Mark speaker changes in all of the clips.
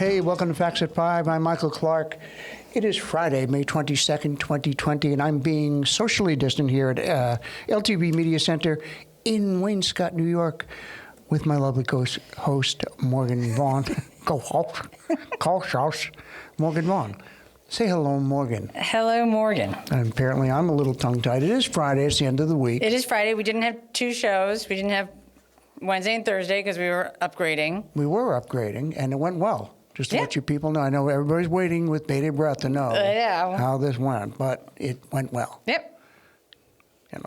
Speaker 1: Hey, welcome to Facts at 5. I'm Michael Clark. It is Friday, May 22nd, 2020, and I'm being socially distant here at LTV Media Center in Waynescott, New York, with my lovely host, Morgan Vaughan. Co-host, Morgan Vaughan. Say hello, Morgan.
Speaker 2: Hello, Morgan.
Speaker 1: And apparently I'm a little tongue-tied. It is Friday. It's the end of the week.
Speaker 2: It is Friday. We didn't have two shows. We didn't have Wednesday and Thursday because we were upgrading.
Speaker 1: We were upgrading, and it went well. Just to
Speaker 2: Yeah.
Speaker 1: let you people know. I know everybody's waiting with bated breath to know how this went, but it went well.
Speaker 2: Yep.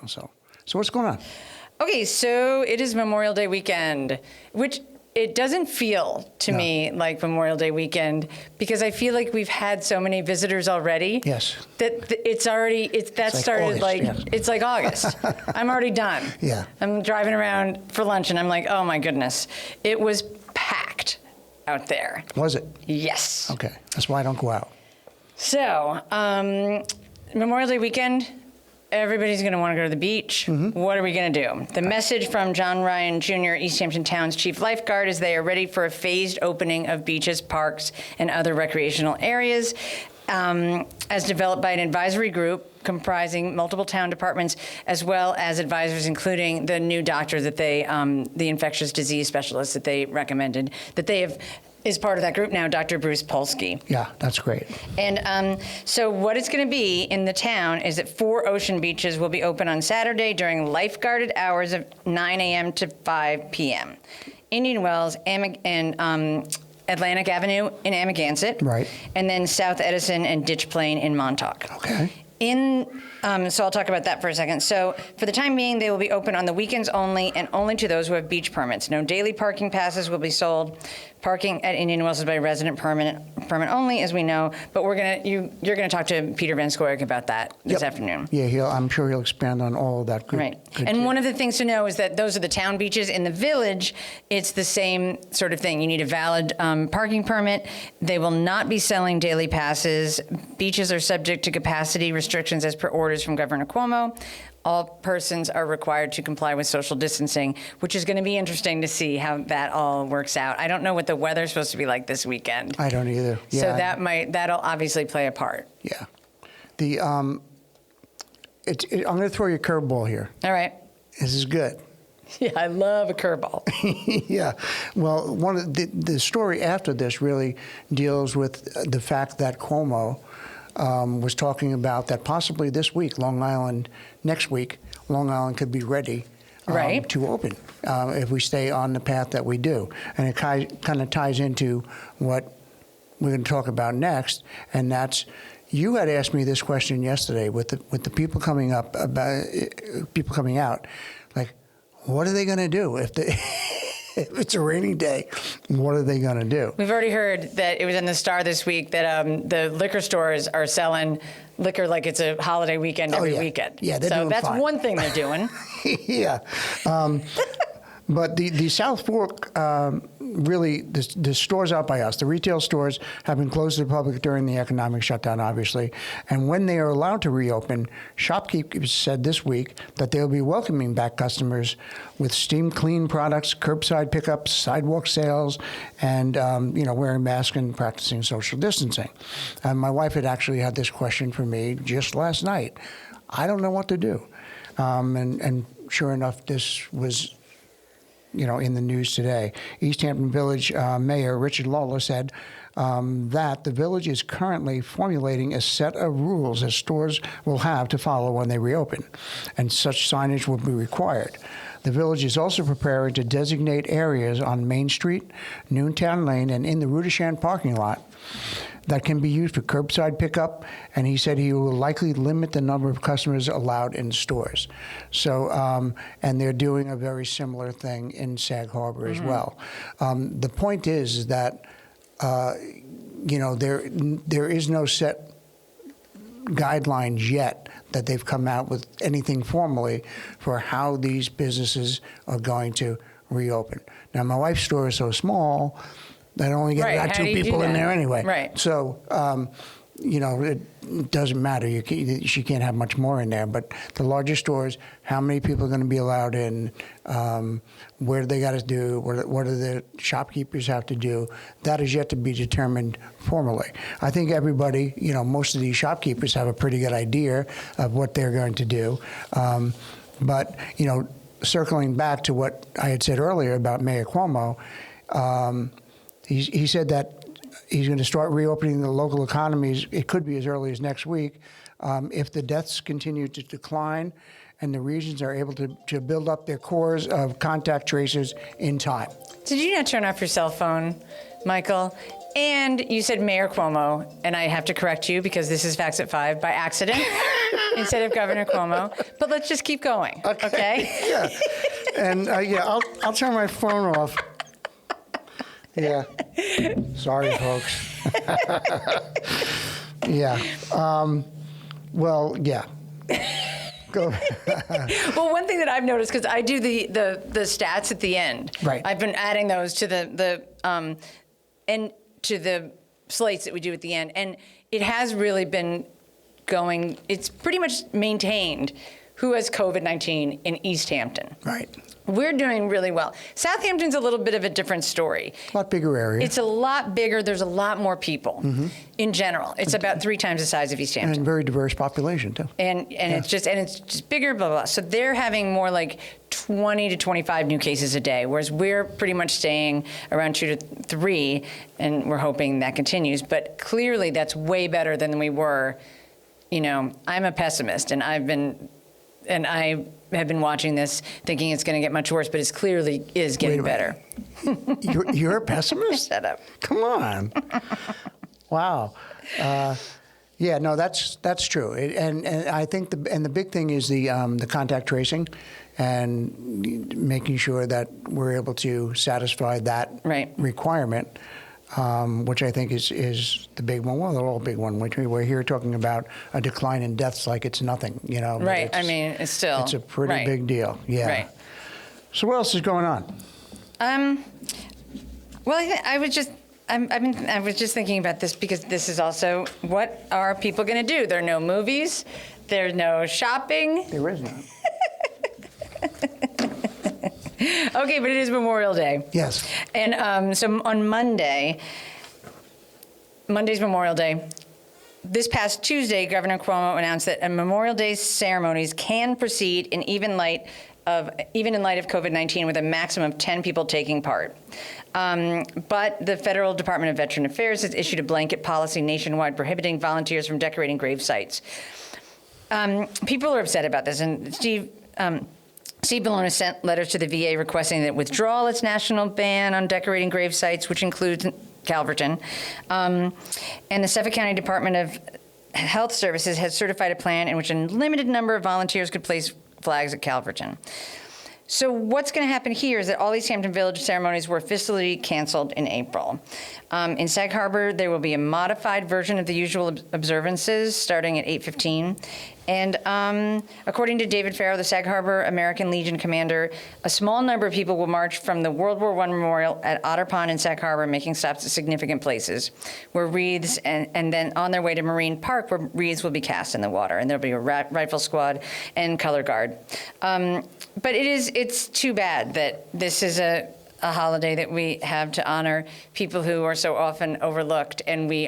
Speaker 1: So what's going on?
Speaker 2: Okay, so it is Memorial Day weekend, which it doesn't feel to me like Memorial Day weekend because I feel like we've had so many visitors already.
Speaker 1: Yes.
Speaker 2: That it's already, started
Speaker 1: August,
Speaker 2: it's like August. I'm already done.
Speaker 1: Yeah.
Speaker 2: I'm driving around for lunch and I'm like, oh my goodness. It was packed out there.
Speaker 1: Was it?
Speaker 2: Yes.
Speaker 1: Okay. That's why I don't go out.
Speaker 2: So, Memorial Day weekend, everybody's going to want to go to the beach. Mm-hmm. What are we going to do? The message from John Ryan Jr., East Hampton Town's chief lifeguard, is they are ready for a phased opening of beaches, parks, and other recreational areas, as developed by an advisory group comprising multiple town departments, as well as advisors, including the new doctor that they, the infectious disease specialist that they recommended, that they have, is part of that group now, Dr. Bruce Polsky.
Speaker 1: Yeah, that's great.
Speaker 2: And so what it's going to be in the town is that 4 ocean beaches will be open on Saturday during lifeguarded hours of 9 a.m. to 5 p.m. Indian Wells and Atlantic Avenue in Amagansett.
Speaker 1: Right.
Speaker 2: And then South Edison and Ditch Plain in Montauk.
Speaker 1: Okay.
Speaker 2: So I'll talk about that for a second. So for the time being, they will be open on the weekends only and only to those who have beach permits. No daily parking passes will be sold. Parking at Indian Wells is by resident permit only, as we know. But you're gonna talk to Peter Van Scoyoc about that this afternoon.
Speaker 1: Yeah, I'm sure he'll expand on all of that.
Speaker 2: Right. And one of the things to know is that those are the town beaches. In the village, it's the same sort of thing. You need a valid parking permit. They will not be selling daily passes. Beaches are subject to capacity restrictions as per orders from Governor Cuomo. All persons are required to comply with social distancing, which is going to be interesting to see how that all works out. I don't know what the weather's supposed to be like this weekend.
Speaker 1: I don't either. Yeah,
Speaker 2: so that'll obviously play a part.
Speaker 1: Yeah. I'm going to throw you a curveball here.
Speaker 2: All right.
Speaker 1: This is good.
Speaker 2: Yeah, I love a curveball.
Speaker 1: Yeah. Well, one of the story after this really deals with the fact that Cuomo was talking about that possibly this week, next week, Long Island could be ready to open if we stay on the path that we do. And it kind of ties into what we're going to talk about next, and that's, you had asked me this question yesterday with the people coming out, like, what are they going to do if if it's a rainy day? What are they going to do?
Speaker 2: We've already heard that it was in the Star this week that the liquor stores are selling liquor like it's a holiday weekend every weekend.
Speaker 1: Yeah, they're doing
Speaker 2: that's
Speaker 1: fine.
Speaker 2: one thing they're doing.
Speaker 1: Yeah. But the South Fork, really, the stores out by us, the retail stores have been closed to the public during the economic shutdown, obviously. And when they are allowed to reopen, shopkeepers said this week that they'll be welcoming back customers with steam clean products, curbside pickups, sidewalk sales, and wearing masks and practicing social distancing. And my wife had actually had this question for me just last night. I don't know what to do. And sure enough, this was in the news today. East Hampton Village Mayor Richard Lawler said that the village is currently formulating a set of rules that stores will have to follow when they reopen, and such signage will be required. The village is also preparing to designate areas on Main Street, Noontown Lane, and in the Rue de Chant parking lot that can be used for curbside pickup, and he said he will likely limit the number of customers allowed in stores. So, and they're doing a very similar thing in Sag Harbor as well. The point is that, there is no set guidelines yet that they've come out with anything formally for how these businesses are going to reopen. Now, my wife's store is so small that I only get about 2 people in there anyway.
Speaker 2: Right.
Speaker 1: So, it doesn't matter. She can't have much more in there. But the larger stores, how many people are going to be allowed in? Where do they got to do? What do the shopkeepers have to do? That is yet to be determined formally. I think everybody, most of these shopkeepers have a pretty good idea of what they're going to do. But circling back to what I had said earlier about Mayor Cuomo, he said that he's going to start reopening the local economies. It could be as early as next week if the deaths continue to decline and the regions are able to build up their cores of contact tracers in time.
Speaker 2: Did you not turn off your cell phone, Michael? And you said Mayor Cuomo, and I have to correct you because this is Facts at 5 by accident instead of Governor Cuomo. But let's just keep going, okay?
Speaker 1: Yeah. And I'll turn my phone off. Yeah. Sorry, folks. Yeah. Well, yeah. Go.
Speaker 2: Well, one thing that I've noticed, because I do the stats at the end.
Speaker 1: Right.
Speaker 2: I've been adding those to the slates that we do at the end, and it has really been going. It's pretty much maintained who has COVID-19 in East Hampton.
Speaker 1: Right.
Speaker 2: We're doing really well. Southampton's a little bit of a different story.
Speaker 1: A lot bigger area.
Speaker 2: It's a lot bigger. There's a lot more people in general. It's about 3 times the size of East Hampton.
Speaker 1: And very diverse population, too.
Speaker 2: And it's just bigger, blah, blah, blah. So they're having more like 20 to 25 new cases a day, whereas we're pretty much staying around 2 to 3, and we're hoping that continues. But clearly that's way better than we were. I'm a pessimist, and I have been watching this thinking it's going to get much worse, but it clearly is getting better.
Speaker 1: You're a pessimist?
Speaker 2: Shut up.
Speaker 1: Come on. Wow. Yeah, no, that's true. And I think the big thing is the contact tracing and making sure that we're able to satisfy that requirement. Which I think is the big one. Well, they're all big one. We're here talking about a decline in deaths like it's nothing,
Speaker 2: Right. I mean, it's a
Speaker 1: pretty big deal. Yeah.
Speaker 2: Right.
Speaker 1: So what else is going on?
Speaker 2: Well, I was just thinking about this because this is also what are people going to do? There are no movies. There's no shopping.
Speaker 1: There is none.
Speaker 2: Okay, but it is Memorial Day.
Speaker 1: Yes.
Speaker 2: And so on Monday's Memorial Day. This past Tuesday, Governor Cuomo announced that Memorial Day ceremonies can proceed even in light of COVID-19 with a maximum of 10 people taking part. But the Federal Department of Veteran Affairs has issued a blanket policy nationwide prohibiting volunteers from decorating grave sites. People are upset about this, and Steve Bellona sent letters to the VA requesting that it withdraw its national ban on decorating grave sites, which includes Calverton. And the Suffolk County Department of Health Services has certified a plan in which a limited number of volunteers could place flags at Calverton. So what's going to happen here is that all East Hampton Village ceremonies were officially canceled in April. In Sag Harbor, there will be a modified version of the usual observances starting at 8:15. And according to David Farrow, the Sag Harbor American Legion commander, a small number of people will march from the World War I Memorial at Otter Pond in Sag Harbor, making stops at significant places where wreaths, and then on their way to Marine Park, where wreaths will be cast in the water, and there'll be a rifle squad and color guard. But it's too bad that this is a holiday that we have to honor people who are so often overlooked, and we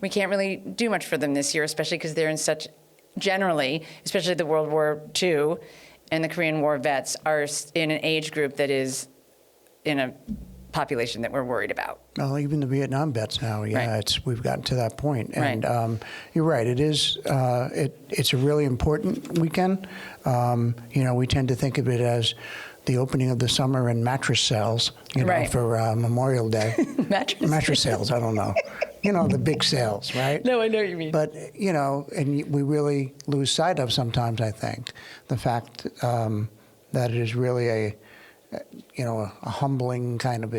Speaker 2: can't really do much for them this year, especially because they're in such, generally, especially the World War II and the Korean War vets are in an age group that is in a population that we're worried about.
Speaker 1: Well, even the Vietnam vets now, we've gotten to that point. And you're right, it is, it's a really important weekend. We tend to think of it as the opening of the summer and mattress sales, for Memorial Day. Mattress sales, I don't know. The big sales, right?
Speaker 2: No, I know what you mean.
Speaker 1: But, and we really lose sight of sometimes, I think, the fact that it is really a humbling kind of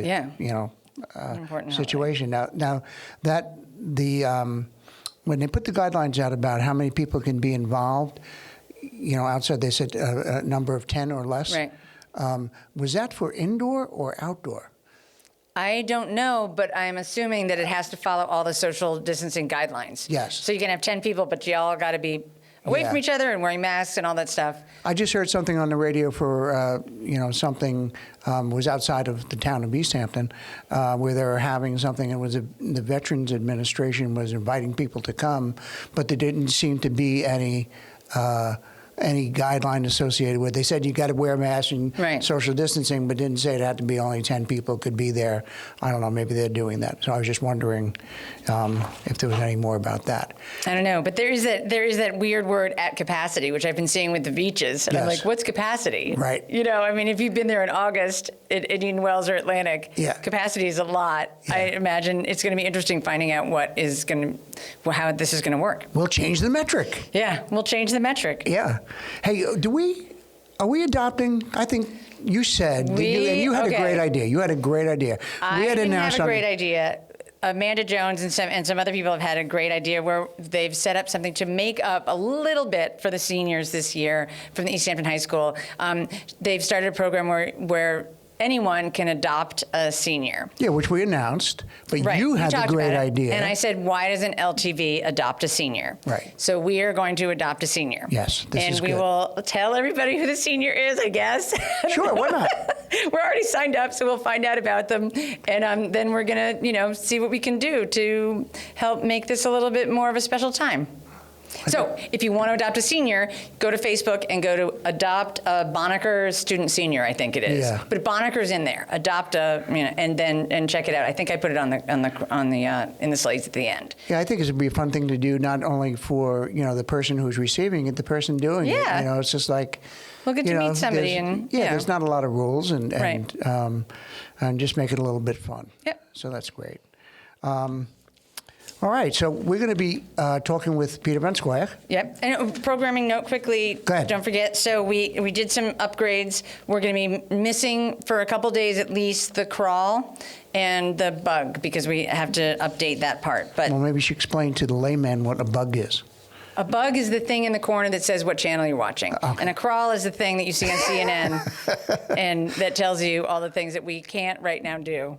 Speaker 1: situation. Now that when they put the guidelines out about how many people can be involved, outside they said a number of 10 or less.
Speaker 2: Right.
Speaker 1: Was that for indoor or outdoor?
Speaker 2: I don't know, but I'm assuming that it has to follow all the social distancing guidelines.
Speaker 1: Yes.
Speaker 2: So you can have 10 people, but you all got to be away from each other and wearing masks and all that stuff.
Speaker 1: I just heard something on the radio for, something was outside of the town of East Hampton, where they were having something. It was the Veterans Administration was inviting people to come, but there didn't seem to be any guideline associated with it. They said you got to wear a mask and social distancing, but didn't say it had to be only 10 people could be there. I don't know, maybe they're doing that. So I was just wondering if there was any more about that.
Speaker 2: I don't know, but there is that weird word at capacity, which I've been seeing with the beaches. And I'm like, what's capacity?
Speaker 1: Right.
Speaker 2: I mean, if you've been there in August at Indian Wells or Atlantic, capacity is a lot. Yeah. I imagine it's going to be interesting finding out how this is going to work.
Speaker 1: We'll change the metric.
Speaker 2: Yeah, we'll change the metric.
Speaker 1: Yeah. Hey, are we adopting? I think you said, you had a great idea. You had a great idea.
Speaker 2: I didn't have a great idea. Amanda Jones and some other people have had a great idea where they've set up something to make up a little bit for the seniors this year from the East Hampton High School. They've started a program where anyone can adopt a senior.
Speaker 1: Yeah, which we announced, but you had a great idea.
Speaker 2: And I said, why doesn't LTV adopt a senior?
Speaker 1: Right.
Speaker 2: So we are going to adopt a senior.
Speaker 1: Yes, this is good.
Speaker 2: And we will tell everybody who the senior is, I guess.
Speaker 1: Sure, why not?
Speaker 2: We're already signed up, so we'll find out about them. And then we're going to, see what we can do to help make this a little bit more of a special time. So if you want to adopt a senior, go to Facebook and go to adopt a Bonnaker student senior, I think it is.
Speaker 1: Yeah.
Speaker 2: But Bonnaker's in there. Adopt and check it out. I think I put it in the slides at the end.
Speaker 1: Yeah, I think it would be a fun thing to do, not only for the person who's receiving it, the person doing it. It's just like
Speaker 2: we'll get to meet somebody
Speaker 1: there's not a lot of rules and just make it a little bit fun.
Speaker 2: Yep.
Speaker 1: So that's great. All right, so we're going to be talking with Peter Van Scoyoc.
Speaker 2: Yep. And programming note quickly.
Speaker 1: Go ahead.
Speaker 2: Don't forget. So we did some upgrades. We're going to be missing for a couple days at least the crawl and the bug because we have to update that part. But
Speaker 1: maybe you should explain to the layman what a bug is.
Speaker 2: A bug is the thing in the corner that says what channel you're watching. Okay. And a crawl is the thing that you see on CNN and that tells you all the things that we can't right now do.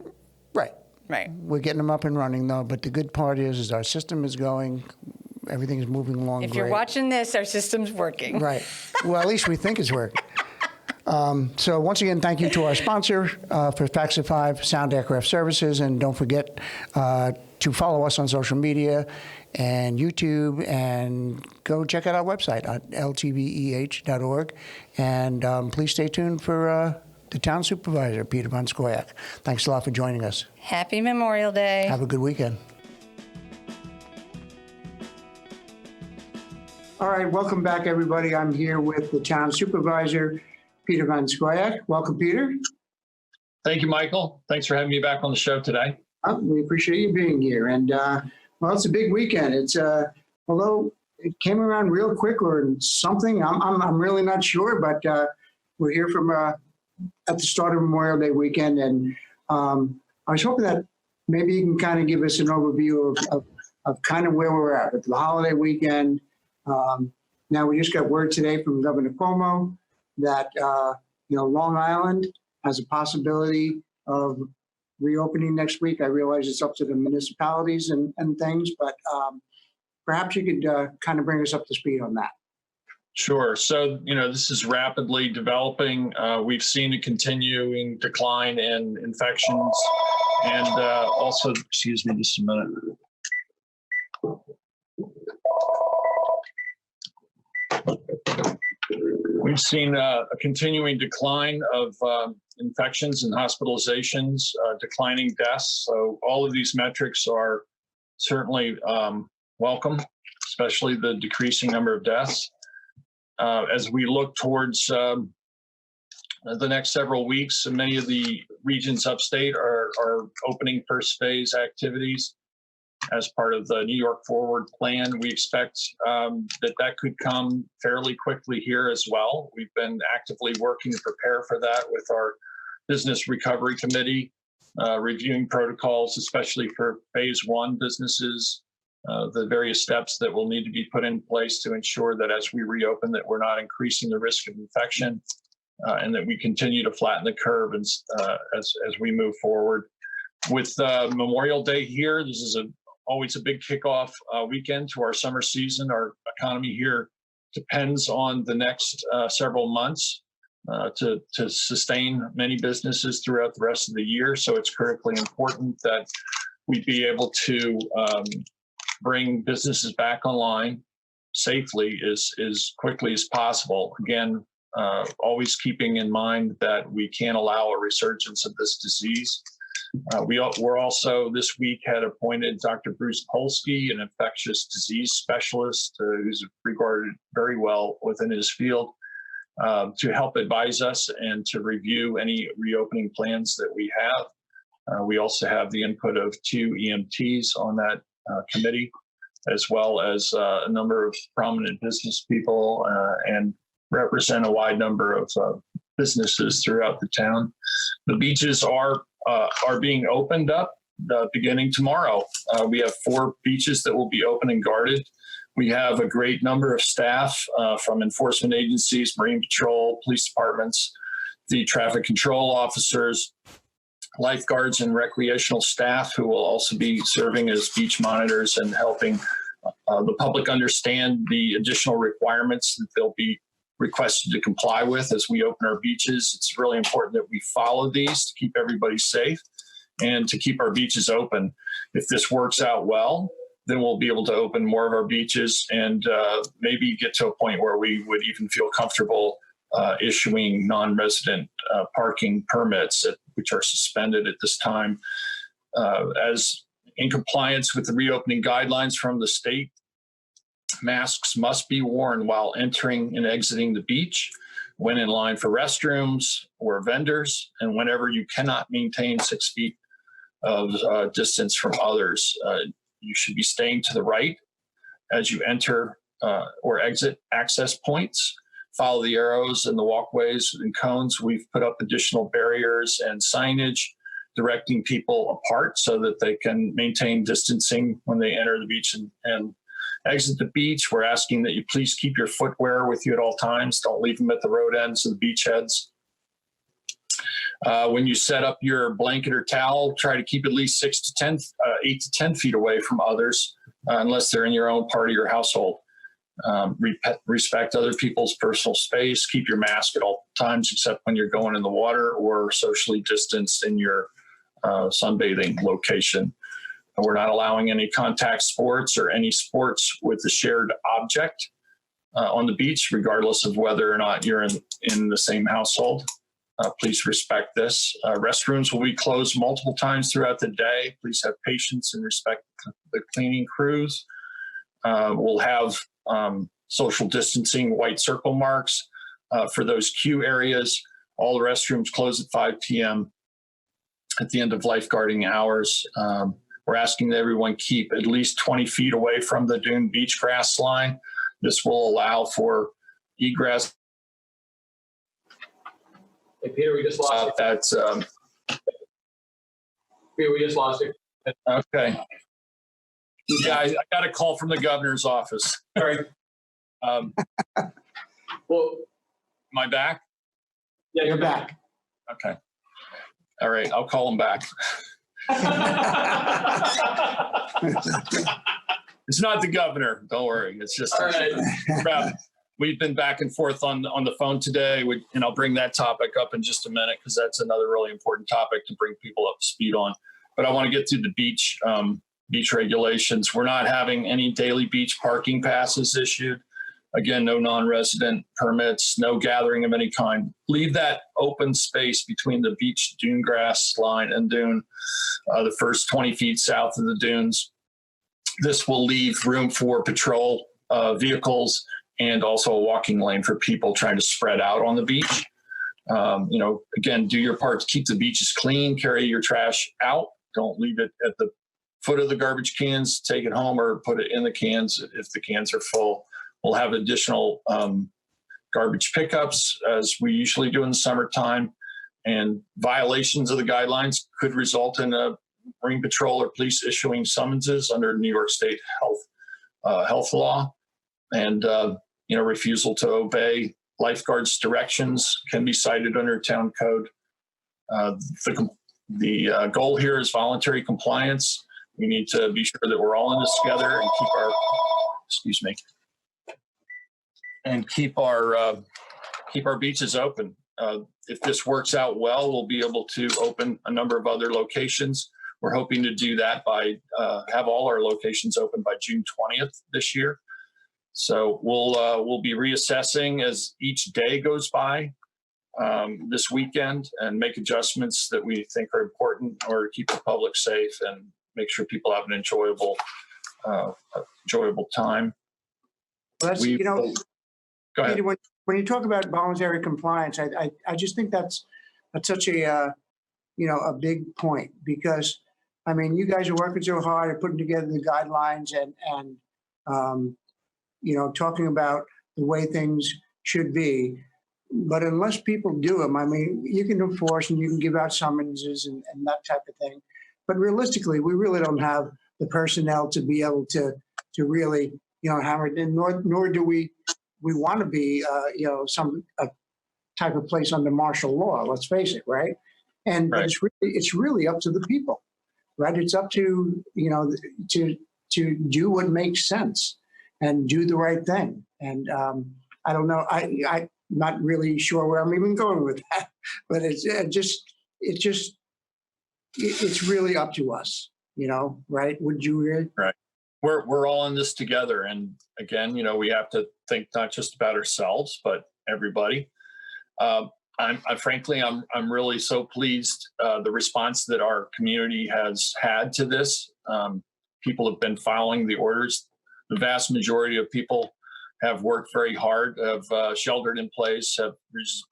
Speaker 1: Right.
Speaker 2: Right.
Speaker 1: We're getting them up and running, though. But the good part is our system is going. Everything's moving along
Speaker 2: If
Speaker 1: great.
Speaker 2: you're watching this, our system's working.
Speaker 1: Right. Well, at least we think it's working. So once again, thank you to our sponsor for Facts at 5, Sound Aircraft Services. And don't forget to follow us on social media and YouTube. And go check out our website at ltveh.org. And please stay tuned for the town supervisor, Peter Van Scoyoc. Thanks a lot for joining us.
Speaker 2: Happy Memorial Day.
Speaker 1: Have a good weekend. All right, welcome back, everybody. I'm here with the town supervisor, Peter Van Scoyoc. Welcome, Peter.
Speaker 3: Thank you, Michael. Thanks for having me back on the show today.
Speaker 1: We appreciate you being here. And, it's a big weekend. It's although it came around real quick or something, I'm really not sure, but we're here from at the start of Memorial Day weekend, and I was hoping that maybe you can kind of give us an overview of kind of where we're at with the holiday weekend. Now we just got word today from Governor Cuomo that Long Island has a possibility of reopening next week. I realize it's up to the municipalities and things, but perhaps you could kind of bring us up to speed on that.
Speaker 3: Sure. So, this is rapidly developing. We've seen a continuing decline in infections and also, excuse me just a minute. We've seen a continuing decline of infections and hospitalizations, declining deaths. So all of these metrics are certainly welcome, especially the decreasing number of deaths. As we look towards the next several weeks, many of the regions upstate are opening first phase activities as part of the New York Forward Plan. We expect that could come fairly quickly here as well. We've been actively working to prepare for that with our Business Recovery Committee, reviewing protocols, especially for phase one businesses, the various steps that will need to be put in place to ensure that as we reopen that we're not increasing the risk of infection and that we continue to flatten the curve as we move forward. With Memorial Day here, this is always a big kickoff weekend to our summer season. Our economy here depends on the next several months to sustain many businesses throughout the rest of the year. So it's critically important that we be able to bring businesses back online safely as quickly as possible. Again, always keeping in mind that we can't allow a resurgence of this disease. We're also this week had appointed Dr. Bruce Polsky, an infectious disease specialist who's regarded very well within his field, to help advise us and to review any reopening plans that we have. We also have the input of 2 EMTs on that committee, as well as a number of prominent business people and represent a wide number of businesses throughout the town. The beaches are being opened up beginning tomorrow. We have 4 beaches that will be open and guarded. We have a great number of staff from enforcement agencies, Marine Patrol, police departments, the traffic control officers, lifeguards, and recreational staff who will also be serving as beach monitors and helping the public understand the additional requirements that they'll be requested to comply with as we open our beaches. It's really important that we follow these to keep everybody safe and to keep our beaches open. If this works out well, then we'll be able to open more of our beaches and maybe get to a point where we would even feel comfortable issuing non-resident parking permits, which are suspended at this time. As in compliance with the reopening guidelines from the state, masks must be worn while entering and exiting the beach, when in line for restrooms or vendors, and whenever you cannot maintain 6 feet of distance from others. You should be staying to the right as you enter or exit access points. Follow the arrows and the walkways and cones. We've put up additional barriers and signage directing people apart so that they can maintain distancing when they enter the beach and exit the beach. We're asking that you please keep your footwear with you at all times. Don't leave them at the road ends of the beach heads. When you set up your blanket or towel, try to keep at least 8 to 10 feet away from others, unless they're in your own part of your household. Respect other people's personal space. Keep your mask at all times, except when you're going in the water or socially distanced in your sunbathing location. We're not allowing any contact sports or any sports with a shared object on the beach, regardless of whether or not you're in the same household. Please respect this. Restrooms will be closed multiple times throughout the day. Please have patience and respect the cleaning crews. We'll have social distancing white circle marks for those queue areas. All the restrooms close at 5 p.m. at the end of lifeguarding hours. We're asking that everyone keep at least 20 feet away from the dune beach grass line. This will allow for egress.
Speaker 4: Hey, Peter, we just lost you. Peter, we just lost you.
Speaker 3: Okay. Yeah, I got a call from the governor's office.
Speaker 4: Sorry.
Speaker 3: Well, am I back?
Speaker 4: Yeah, you're back.
Speaker 3: Okay. All right, I'll call him back. It's not the governor. Don't worry. It's just
Speaker 4: all right.
Speaker 3: We've been back and forth on the phone today, and I'll bring that topic up in just a minute because that's another really important topic to bring people up to speed on. But I want to get through the beach regulations. We're not having any daily beach parking passes issued. Again, no non-resident permits, no gathering of any kind. Leave that open space between the beach dune grass line and dune, the first 20 feet south of the dunes. This will leave room for patrol vehicles and also a walking lane for people trying to spread out on the beach. Again, do your part to keep the beaches clean, carry your trash out. Don't leave it at the foot of the garbage cans, take it home or put it in the cans if the cans are full. We'll have additional garbage pickups as we usually do in the summertime, and violations of the guidelines could result in a Marine Patrol or police issuing summonses under New York State health law, and refusal to obey lifeguards' directions can be cited under town code. The goal here is voluntary compliance. We need to be sure that we're all in this together and keep our beaches open. If this works out well, we'll be able to open a number of other locations. We're hoping to do that by have all our locations open by June 20th this year. So we'll be reassessing as each day goes by this weekend and make adjustments that we think are important in order to keep the public safe and make sure people have an enjoyable time.
Speaker 1: That's,
Speaker 3: Go ahead.
Speaker 1: Peter, when you talk about voluntary compliance, I just think that's such a a big point, because I mean, you guys are working so hard at putting together the guidelines and talking about the way things should be. But unless people do them, I mean, you can enforce and you can give out summonses and that type of thing. But realistically, we really don't have the personnel to be able to really, hammer it in, nor do we want to be, some type of place under martial law, let's face it, right? And
Speaker 3: Right.
Speaker 1: But it's really up to the people, right? It's up to, to do what makes sense and do the right thing. And I don't know, I'm not really sure where I'm even going with that, but it's really up to us, right? Would you agree?
Speaker 3: Right. We're all in this together. And again, we have to think not just about ourselves, but everybody. Frankly, I'm really so pleased the response that our community has had to this. People have been following the orders. The vast majority of people have worked very hard, have sheltered in place, have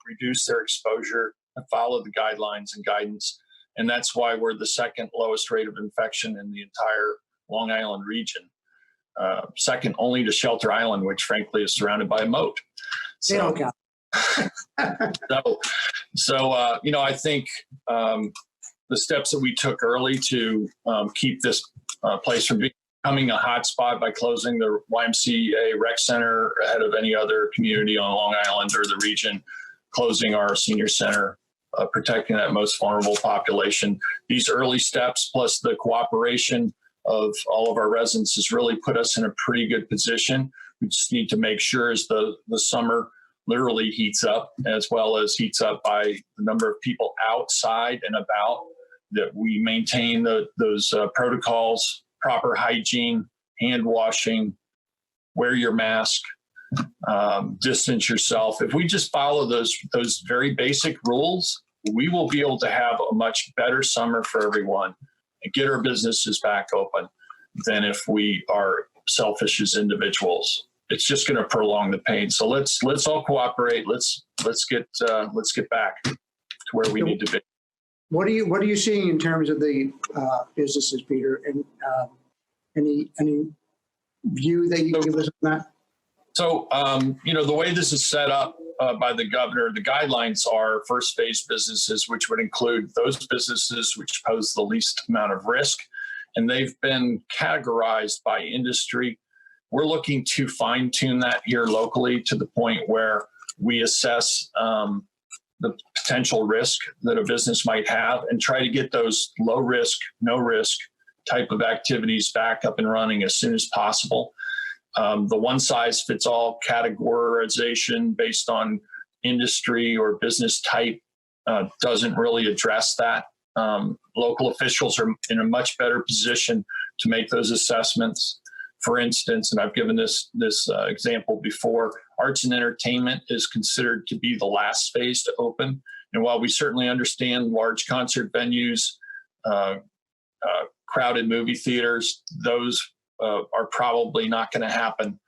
Speaker 3: reduced their exposure, have followed the guidelines and guidance. And that's why we're the second lowest rate of infection in the entire Long Island region. Second only to Shelter Island, which frankly is surrounded by a moat.
Speaker 1: They don't count.
Speaker 3: I think the steps that we took early to keep this place from becoming a hotspot by closing the YMCA Rec Center ahead of any other community on Long Island or the region, closing our senior center, protecting that most vulnerable population. These early steps, plus the cooperation of all of our residents, has really put us in a pretty good position. We just need to make sure as the summer literally heats up, as well as heats up by the number of people outside and about, that we maintain those protocols, proper hygiene, hand washing, wear your mask, distance yourself. If we just follow those very basic rules, we will be able to have a much better summer for everyone and get our businesses back open than if we are selfish as individuals. It's just going to prolong the pain. So let's all cooperate. Let's get back to where we need to be.
Speaker 1: What are you seeing in terms of the businesses, Peter? And any view that you can give us on that?
Speaker 3: So the way this is set up by the governor, the guidelines are first phase businesses, which would include those businesses which pose the least amount of risk, and they've been categorized by industry. We're looking to fine tune that here locally to the point where we assess the potential risk that a business might have and try to get those low risk, no risk type of activities back up and running as soon as possible. The one size fits all categorization based on industry or business type doesn't really address that. Local officials are in a much better position to make those assessments. For instance, and I've given this example before, arts and entertainment is considered to be the last phase to open. And while we certainly understand large concert venues, crowded movie theaters, those are probably not going to happen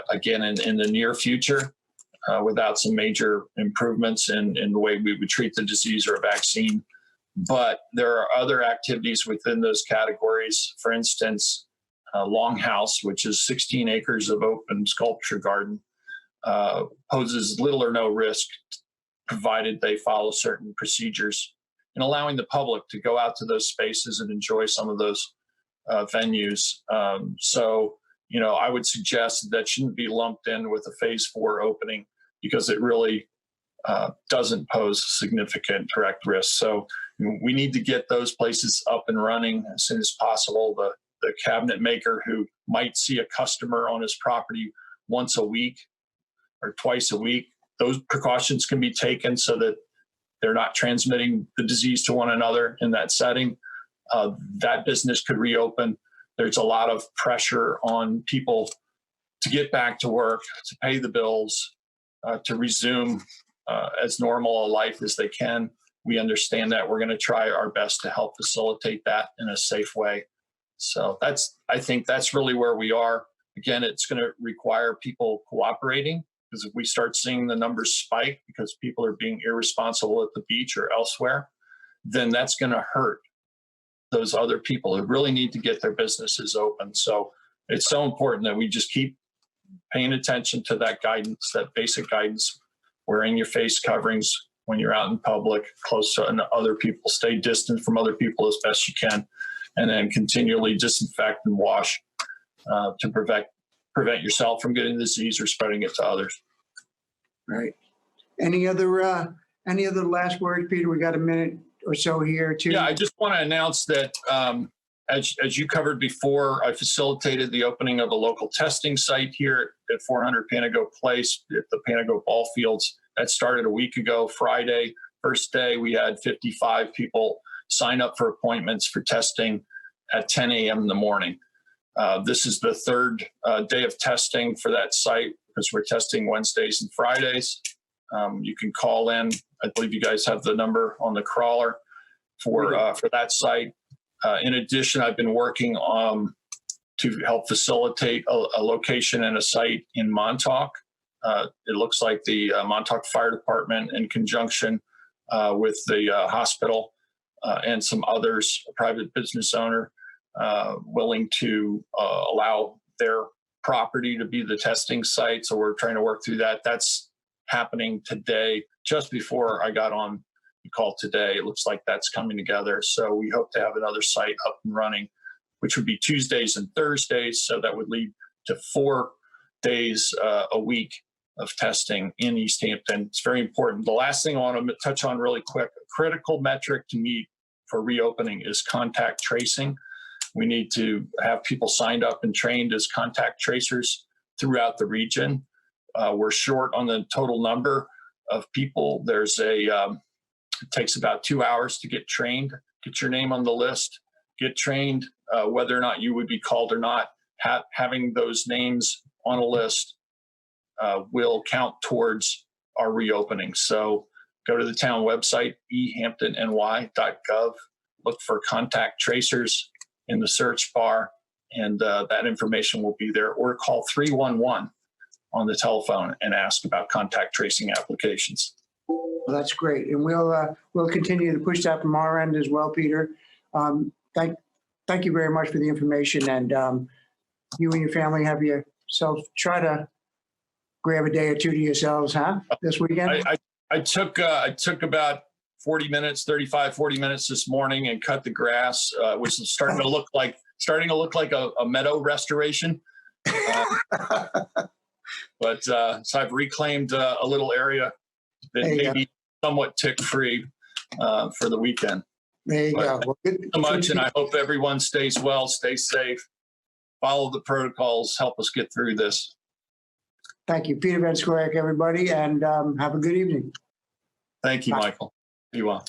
Speaker 3: again in the near future without some major improvements in the way we would treat the disease or a vaccine. But there are other activities within those categories. For instance, Longhouse, which is 16 acres of open sculpture garden, poses little or no risk, provided they follow certain procedures, and allowing the public to go out to those spaces and enjoy some of those venues. I would suggest that shouldn't be lumped in with a phase 4 opening because it really doesn't pose significant direct risk. So We need to get those places up and running as soon as possible. The cabinet maker who might see a customer on his property once a week or twice a week, those precautions can be taken so that they're not transmitting the disease to one another in that setting. That business could reopen. There's a lot of pressure on people to get back to work, to pay the bills, to resume as normal a life as they can. We understand that. We're going to try our best to help facilitate that in a safe way. So I think that's really where we are. Again, it's going to require people cooperating, because if we start seeing the numbers spike because people are being irresponsible at the beach or elsewhere, then that's going to hurt those other people who really need to get their businesses open. So it's so important that we just keep paying attention to that guidance, that basic guidance, wearing your face coverings when you're out in public, close to other people, stay distant from other people as best you can, and then continually disinfect and wash to prevent yourself from getting the disease or spreading it to others.
Speaker 1: Right. Any other last words, Peter? We got a minute or so here too.
Speaker 3: Yeah, I just want to announce that as you covered before, I facilitated the opening of a local testing site here at 400 Panago Place at the Panago Ball Fields. That started a week ago, Friday. First day, we had 55 people sign up for appointments for testing at 10 a.m. in the morning. This is the third day of testing for that site, because we're testing Wednesdays and Fridays. You can call in. I believe you guys have the number on the crawler for that site. In addition, I've been working to help facilitate a location and a site in Montauk. It looks like the Montauk Fire Department, in conjunction with the hospital and some others, a private business owner, willing to allow their property to be the testing site. So we're trying to work through that. That's happening today, just before I got on the call today. It looks like that's coming together. So we hope to have another site up and running, which would be Tuesdays and Thursdays. So that would lead to 4 days a week of testing in East Hampton. It's very important. The last thing I want to touch on really quick, a critical metric to meet for reopening is contact tracing. We need to have people signed up and trained as contact tracers throughout the region. We're short on the total number of people. It takes about 2 hours to get trained, get your name on the list, get trained, whether or not you would be called or not. Having those names on a list will count towards our reopening. So go to the town website, ehamptonny.gov, look for contact tracers in the search bar, and that information will be there. Or call 311 on the telephone and ask about contact tracing applications.
Speaker 1: Well, that's great, and we'll continue to push that from our end as well, Peter. Thank you very much for the information, and you and your family have yourselves try to grab a day or two to yourselves, huh? This weekend.
Speaker 3: I took about 40 minutes this morning and cut the grass, which is starting to look like a meadow restoration. But so I've reclaimed a little area that may be somewhat tick-free for the weekend.
Speaker 1: There you go. Well,
Speaker 3: good so much, and I hope everyone stays well, stay safe, follow the protocols, help us get through this.
Speaker 1: Thank you, Peter Van Scoyoc, everybody, and have a good evening.
Speaker 3: Thank you, Michael. Be well.